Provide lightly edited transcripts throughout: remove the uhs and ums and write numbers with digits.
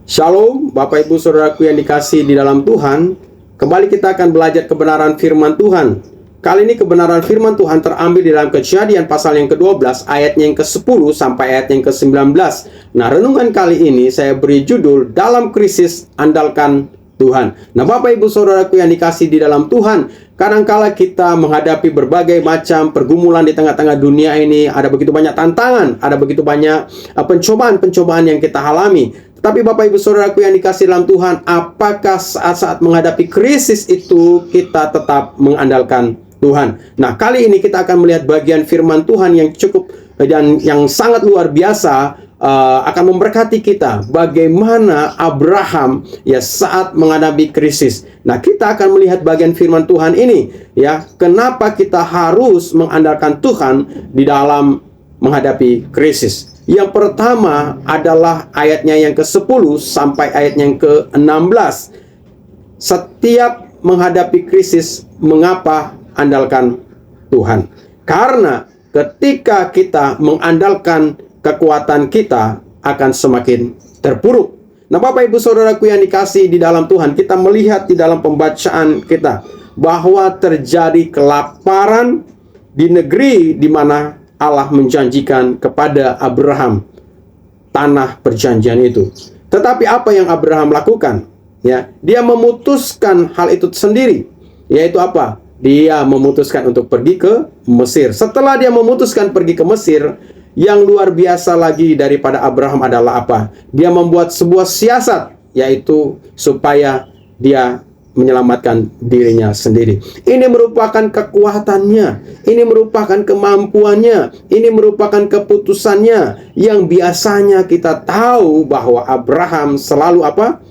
Shalom, Bapak Ibu Saudaraku yang dikasihi di dalam Tuhan. Kembali kita akan belajar kebenaran firman Tuhan. Kali ini kebenaran firman Tuhan terambil di dalam Kejadian pasal yang ke-12, ayatnya yang ke-10 sampai ayat yang ke-19. Nah, renungan kali ini saya beri judul Dalam Krisis Andalkan Tuhan. Nah, Bapak Ibu Saudaraku yang dikasihi di dalam Tuhan, kadangkala kita menghadapi berbagai macam pergumulan di tengah-tengah dunia ini. Ada begitu banyak tantangan, ada begitu banyak pencobaan-pencobaan yang kita alami. Tapi Bapak Ibu Saudaraku yang dikasihi dalam Tuhan, apakah saat-saat menghadapi krisis itu kita tetap mengandalkan Tuhan? Nah, kali ini kita akan melihat bagian firman Tuhan yang cukup dan yang sangat luar biasa, akan memberkati kita bagaimana Abraham ya saat menghadapi krisis. Nah, kita akan melihat bagian firman Tuhan ini ya, kenapa kita harus mengandalkan Tuhan di dalam menghadapi krisis. Yang pertama adalah ayatnya yang ke-10 sampai ayatnya yang ke-16. Setiap menghadapi krisis, mengapa andalkan Tuhan? Karena ketika kita mengandalkan kekuatan kita, akan semakin terpuruk. Nah, Bapak Ibu Saudaraku yang dikasihi di dalam Tuhan, kita melihat di dalam pembacaan kita bahwa terjadi kelaparan di negeri di mana Allah menjanjikan kepada Abraham tanah perjanjian itu. Tetapi apa yang Abraham lakukan? Ya, dia memutuskan hal itu sendiri. Yaitu apa? Dia memutuskan untuk pergi ke Mesir. Setelah dia memutuskan pergi ke Mesir, yang luar biasa lagi daripada Abraham adalah apa? Dia membuat sebuah siasat, yaitu supaya dia menyelamatkan dirinya sendiri. Ini merupakan kekuatannya, ini merupakan kemampuannya, ini merupakan keputusannya, yang biasanya kita tahu bahwa Abraham selalu apa?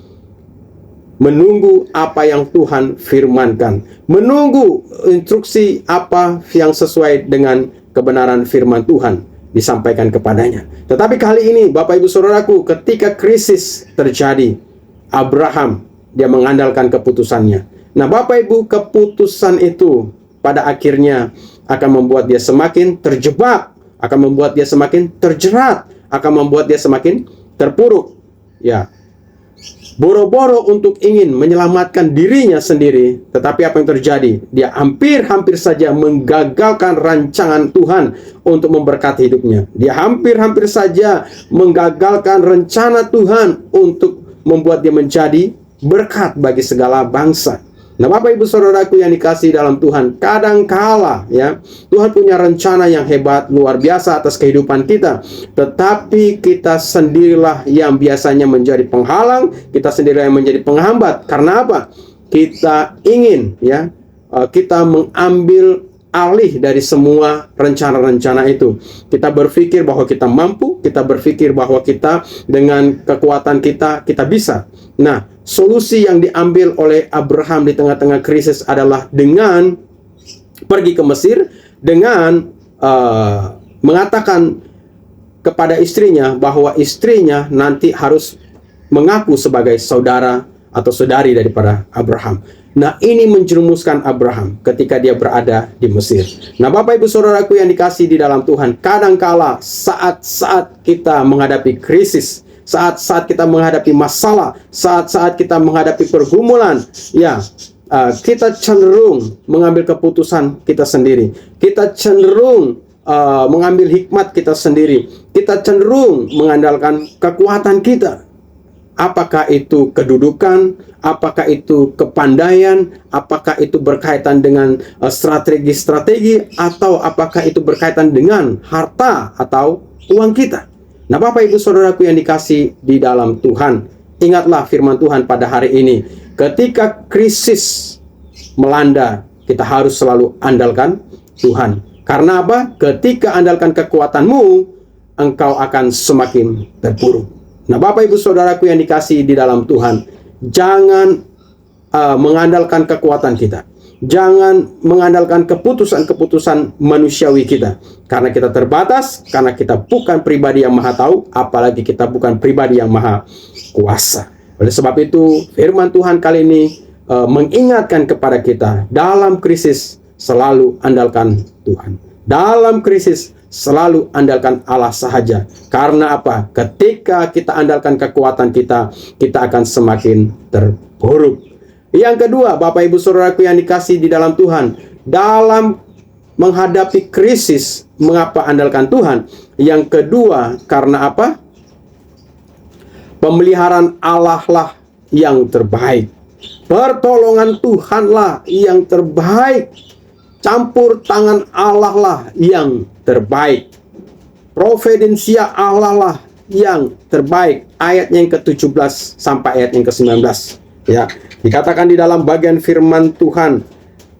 Menunggu apa yang Tuhan firmankan, menunggu instruksi apa yang sesuai dengan kebenaran firman Tuhan disampaikan kepadanya. Tetapi kali ini Bapak Ibu Saudaraku, ketika krisis terjadi, Abraham dia mengandalkan keputusannya. Nah, Bapak Ibu, keputusan itu pada akhirnya akan membuat dia semakin terjebak, akan membuat dia semakin terjerat, akan membuat dia semakin terpuruk. Ya, boro-boro untuk ingin menyelamatkan dirinya sendiri, tetapi apa yang terjadi? Dia hampir-hampir saja menggagalkan rancangan Tuhan untuk memberkati hidupnya. Dia hampir-hampir saja menggagalkan rencana Tuhan untuk membuat dia menjadi berkat bagi segala bangsa. Nah, Bapak Ibu Saudaraku yang dikasihi dalam Tuhan, kadangkala ya, Tuhan punya rencana yang hebat, luar biasa atas kehidupan kita. Tetapi kita sendirilah yang biasanya menjadi penghalang, kita sendirilah yang menjadi penghambat. Karena apa? Kita ingin ya, kita mengambil alih dari semua rencana-rencana itu. Kita berpikir bahwa kita mampu, kita berpikir bahwa kita dengan kekuatan kita bisa. Nah, solusi yang diambil oleh Abraham di tengah-tengah krisis adalah dengan pergi ke Mesir, dengan mengatakan kepada istrinya bahwa istrinya nanti harus mengaku sebagai saudara atau saudari daripada Abraham. Nah, ini menjerumuskan Abraham ketika dia berada di Mesir. Nah, Bapak Ibu Saudaraku yang dikasihi di dalam Tuhan, kadangkala saat-saat kita menghadapi krisis, saat-saat kita menghadapi masalah, saat-saat kita menghadapi pergumulan, ya, kita cenderung mengambil keputusan kita sendiri. Kita cenderung mengambil hikmat kita sendiri. Kita cenderung mengandalkan kekuatan kita. Apakah itu kedudukan, apakah itu kepandaian, apakah itu berkaitan dengan strategi-strategi, atau apakah itu berkaitan dengan harta atau uang kita. Nah, Bapak Ibu Saudaraku yang dikasihi di dalam Tuhan, ingatlah firman Tuhan pada hari ini. Ketika krisis melanda, kita harus selalu andalkan Tuhan. Karena apa? Ketika andalkan kekuatanmu, engkau akan semakin terpuruk. Nah, Bapak Ibu Saudaraku yang dikasihi di dalam Tuhan, jangan mengandalkan kekuatan kita. Jangan mengandalkan keputusan-keputusan manusiawi kita. Karena kita terbatas, karena kita bukan pribadi yang maha tahu, apalagi kita bukan pribadi yang maha kuasa. Oleh sebab itu, firman Tuhan kali ini mengingatkan kepada kita, dalam krisis selalu andalkan Tuhan. Dalam krisis selalu andalkan Allah sahaja. Karena apa? Ketika kita andalkan kekuatan kita, kita akan semakin terpuruk. Yang kedua, Bapak Ibu Saudaraku yang dikasihi di dalam Tuhan, dalam menghadapi krisis, mengapa andalkan Tuhan? Yang kedua, karena apa? Pemeliharaan Allah lah yang terbaik. Pertolongan Tuhanlah yang terbaik. Campur tangan Allah lah yang terbaik. Providensia Allah lah yang terbaik. Ayat yang ke-17 sampai ayat yang ke-19. Ya, dikatakan di dalam bagian firman Tuhan,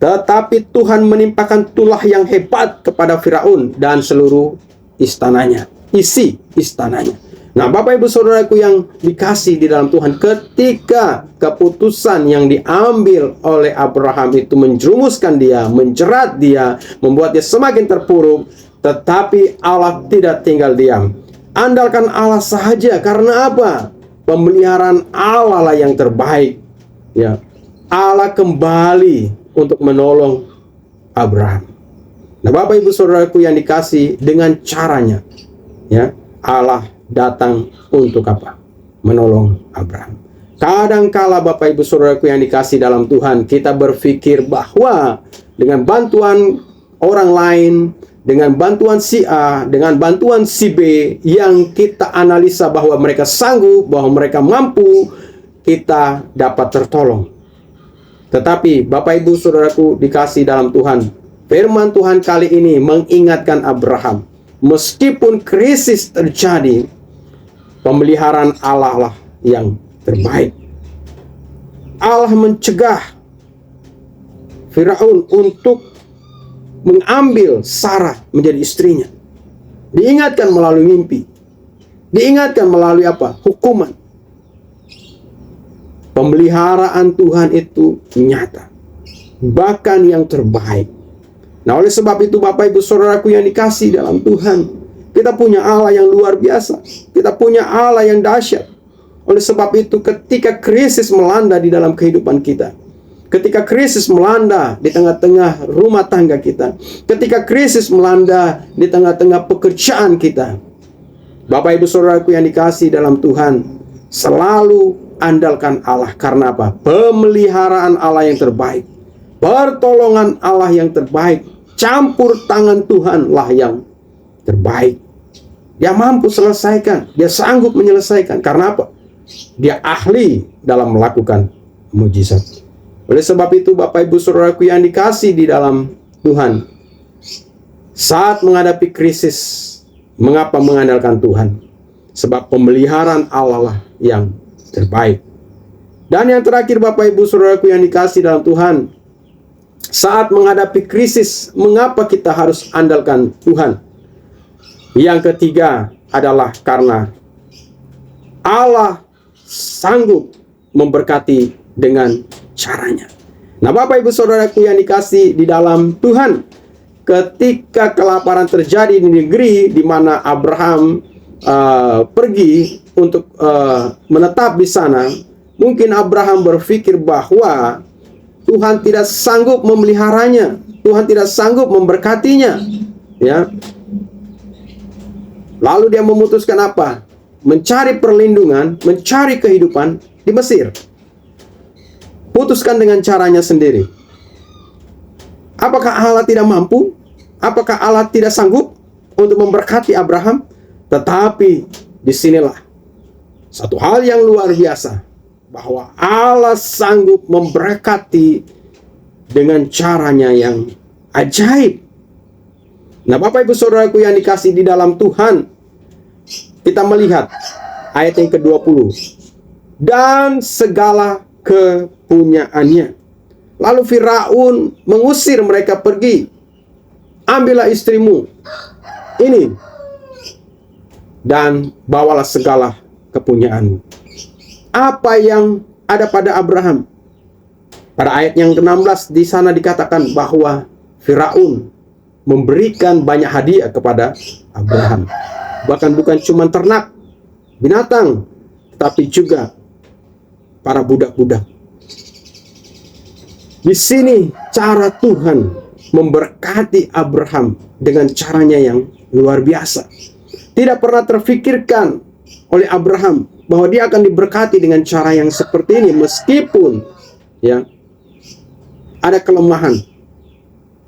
tetapi Tuhan menimpakan tulah yang hebat kepada Firaun dan seluruh istananya, isi istananya. Nah, Bapak Ibu Saudaraku yang dikasih di dalam Tuhan, ketika keputusan yang diambil oleh Abraham itu menjerumuskan dia, menjerat dia, membuat dia semakin terpuruk, tetapi Allah tidak tinggal diam. Andalkan Allah sahaja. Karena apa? Pemeliharaan Allah lah yang terbaik. Ya, Allah kembali untuk menolong Abraham. Nah, Bapak Ibu Saudaraku yang dikasih, dengan caranya, ya, Allah datang untuk apa? Menolong Abraham. Kadangkala Bapak Ibu Saudaraku yang dikasih dalam Tuhan, kita berpikir bahwa dengan bantuan orang lain, dengan bantuan si A, dengan bantuan si B, yang kita analisa bahwa mereka sanggup, bahwa mereka mampu, kita dapat tertolong. Tetapi Bapak Ibu Saudaraku dikasih dalam Tuhan, firman Tuhan kali ini mengingatkan Abraham, meskipun krisis terjadi, pemeliharaan Allah lah yang terbaik. Allah mencegah Firaun untuk mengambil Sarah menjadi istrinya. Diingatkan melalui mimpi. Diingatkan melalui apa? Hukuman. Pemeliharaan Tuhan itu nyata, bahkan yang terbaik. Nah, oleh sebab itu Bapak Ibu Saudaraku yang dikasih dalam Tuhan, kita punya Allah yang luar biasa. Kita punya Allah yang dahsyat. Oleh sebab itu ketika krisis melanda di dalam kehidupan kita, ketika krisis melanda di tengah-tengah rumah tangga kita, ketika krisis melanda di tengah-tengah pekerjaan kita, Bapak Ibu Saudaraku yang dikasih dalam Tuhan, selalu andalkan Allah. Karena apa? Pemeliharaan Allah yang terbaik, pertolongan Allah yang terbaik, campur tangan Tuhan lah yang terbaik. Dia mampu selesaikan, dia sanggup menyelesaikan. Karena apa? Dia ahli dalam melakukan mujizat. Oleh sebab itu Bapak Ibu Saudaraku yang dikasih di dalam Tuhan, saat menghadapi krisis, mengapa mengandalkan Tuhan? Sebab pemeliharaan Allah lah yang terbaik. Dan yang terakhir Bapak Ibu Saudaraku yang dikasih dalam Tuhan, saat menghadapi krisis, mengapa kita harus andalkan Tuhan? Yang ketiga adalah karena Allah sanggup memberkati dengan caranya. Nah, Bapak Ibu Saudaraku yang dikasih di dalam Tuhan, ketika kelaparan terjadi di negeri di mana Abraham pergi untuk menetap di sana, mungkin Abraham berpikir bahwa Tuhan tidak sanggup memeliharanya, Tuhan tidak sanggup memberkatinya, ya. Lalu dia memutuskan apa? Mencari perlindungan, mencari kehidupan di Mesir. Putuskan dengan caranya sendiri. Apakah Allah tidak mampu? Apakah Allah tidak sanggup untuk memberkati Abraham? Tetapi disinilah satu hal yang luar biasa, bahwa Allah sanggup memberkati dengan caranya yang ajaib. Nah, Bapak Ibu Saudaraku yang dikasih di dalam Tuhan, kita melihat ayat yang ke-20. Dan segala kepunyaannya. Lalu Firaun mengusir mereka pergi. Ambillah istrimu ini dan bawalah segala kepunyaanmu. Apa yang ada pada Abraham? Pada ayat yang ke-16 di sana dikatakan bahwa Firaun memberikan banyak hadiah kepada Abraham. Bahkan bukan cuma ternak, binatang, tetapi juga para budak-budak. Di sini cara Tuhan memberkati Abraham dengan caranya yang luar biasa. Tidak pernah terfikirkan oleh Abraham bahwa dia akan diberkati dengan cara yang seperti ini, meskipun ya ada kelemahan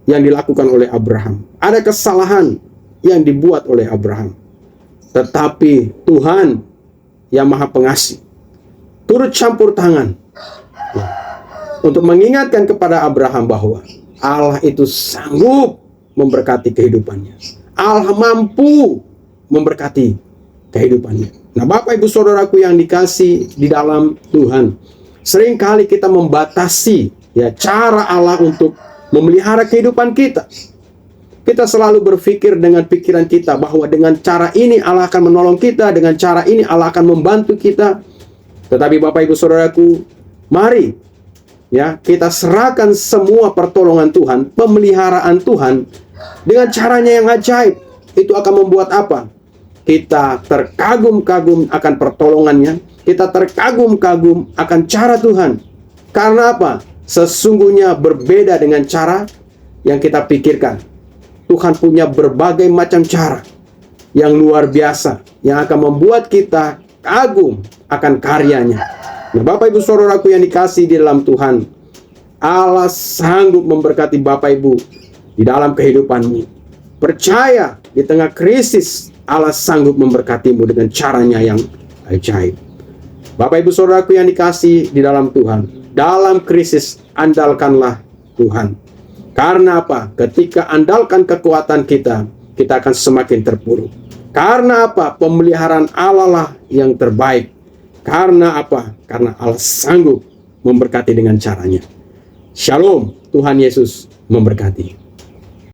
yang dilakukan oleh Abraham, ada kesalahan yang dibuat oleh Abraham. Tetapi Tuhan yang Maha Pengasih turut campur tangan ya, untuk mengingatkan kepada Abraham bahwa Allah itu sanggup memberkati kehidupannya. Allah mampu memberkati kehidupannya. Nah, Bapak Ibu Saudaraku yang dikasih di dalam Tuhan, seringkali kita membatasi ya cara Allah untuk memelihara kehidupan kita. Kita selalu berpikir dengan pikiran kita bahwa dengan cara ini Allah akan menolong kita, dengan cara ini Allah akan membantu kita. Tetapi Bapak Ibu Saudaraku, mari ya kita serahkan semua pertolongan Tuhan, pemeliharaan Tuhan dengan caranya yang ajaib. Itu akan membuat apa? Kita terkagum-kagum akan pertolongannya, kita terkagum-kagum akan cara Tuhan. Karena apa? Sesungguhnya berbeda dengan cara yang kita pikirkan. Tuhan punya berbagai macam cara yang luar biasa, yang akan membuat kita kagum akan karyanya. Nah, Bapak Ibu Saudaraku yang dikasih di dalam Tuhan, Allah sanggup memberkati Bapak Ibu di dalam kehidupanmu. Percaya, di tengah krisis Allah sanggup memberkatimu dengan caranya yang ajaib. Bapak Ibu Saudaraku yang dikasih di dalam Tuhan, dalam krisis andalkanlah Tuhan. Karena apa? Ketika andalkan kekuatan kita, kita akan semakin terpuruk. Karena apa? Pemeliharaan Allah lah yang terbaik. Karena apa? Karena Allah sanggup memberkati dengan caranya. Shalom, Tuhan Yesus memberkati.